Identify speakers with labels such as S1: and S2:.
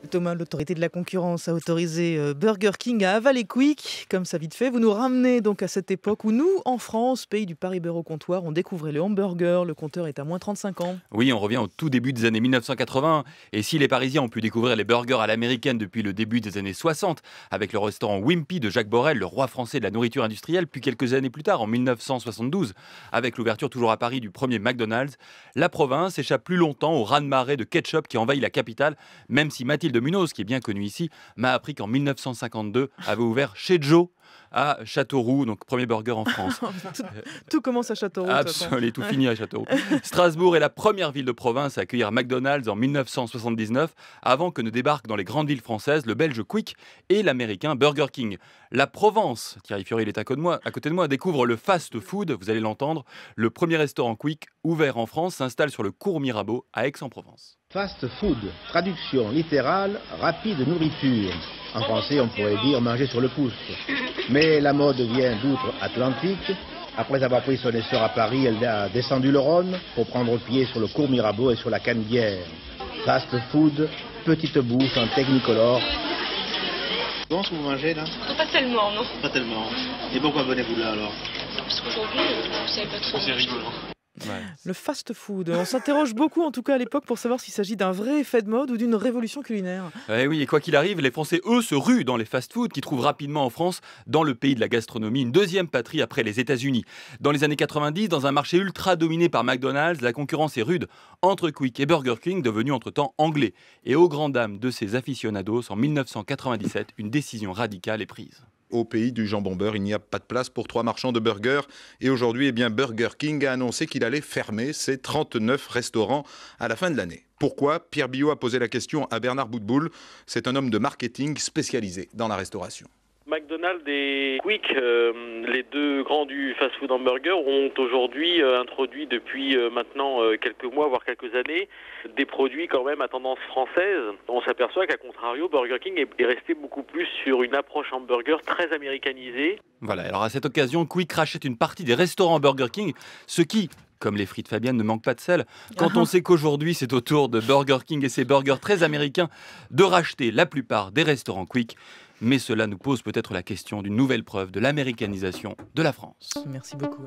S1: Thomas, l'autorité de la concurrence a autorisé Burger King à avaler Quick, comme ça vite fait. Vous nous ramenez donc à cette époque où nous, en France, pays du Paris-Beurre au comptoir, on découvrait le hamburger. Le compteur est à moins 35 ans.
S2: Oui, on revient au tout début des années 1980. Et si les Parisiens ont pu découvrir les burgers à l'américaine depuis le début des années 60, avec le restaurant Wimpy de Jacques Borel, le roi français de la nourriture industrielle, puis quelques années plus tard, en 1972, avec l'ouverture toujours à Paris du premier McDonald's, la province échappe plus longtemps au raz-de-marée de ketchup qui envahit la capitale, même si Mathilde Munoz, qui est bien connue ici, m'a appris qu'en 1952 avait ouvert chez Joe à Châteauroux, donc premier burger en France.
S1: Tout commence à Châteauroux.
S2: Absolument, tout finit à Châteauroux. Strasbourg est la première ville de province à accueillir McDonald's en 1979, avant que ne débarquent dans les grandes villes françaises le belge Quick et l'américain Burger King. La Provence, Thierry Fiori il est à côté de moi, découvre le fast-food, vous allez l'entendre. Le premier restaurant Quick ouvert en France s'installe sur le cours Mirabeau à Aix-en-Provence.
S3: Fast food, traduction littérale, rapide nourriture. En français, on pourrait dire manger sur le pouce. Mais la mode vient d'outre-Atlantique. Après avoir pris son essor à Paris, elle a descendu le Rhône pour prendre pied sur le cours Mirabeau et sur la Canebière. Fast food, petite bouffe en technicolore.
S4: Bon, ce que vous mangez là?
S5: Non, pas tellement, non.
S4: Pas tellement. Et pourquoi venez-vous là alors?
S5: Parce qu'aujourd'hui, vous savez pas trop.
S4: C'est rigolant.
S2: Ouais.
S1: Le fast-food. On s'interroge beaucoup, en tout cas à l'époque, pour savoir s'il s'agit d'un vrai effet de mode ou d'une révolution culinaire.
S2: Oui, et quoi qu'il arrive, les Français, eux, se ruent dans les fast-foods qui trouvent rapidement en France, dans le pays de la gastronomie, une deuxième patrie après les États-Unis. Dans les années 90, dans un marché ultra dominé par McDonald's, la concurrence est rude entre Quick et Burger King, devenus entre-temps anglais. Et aux grandes dames de ces aficionados, en 1997, une décision radicale est prise.
S6: Au pays du jambon beurre, il n'y a pas de place pour 3 marchands de burgers. Et aujourd'hui, Burger King a annoncé qu'il allait fermer ses 39 restaurants à la fin de l'année. Pourquoi? Pierre Billot a posé la question à Bernard Boutboul. C'est un homme de marketing spécialisé dans la restauration.
S7: McDonald's et Quick, les deux grands du fast-food hamburger, ont aujourd'hui introduit depuis maintenant quelques mois, voire quelques années, des produits quand même à tendance française. On s'aperçoit qu'à contrario, Burger King est resté beaucoup plus sur une approche hamburger très américanisée.
S2: Voilà, alors à cette occasion, Quick rachète une partie des restaurants Burger King, ce qui, comme les frites Fabienne, ne manque pas de sel. Quand on sait qu'aujourd'hui, c'est au tour de Burger King et ses burgers très américains de racheter la plupart des restaurants Quick. Mais cela nous pose peut-être la question d'une nouvelle preuve de l'américanisation de la France.
S1: Merci beaucoup.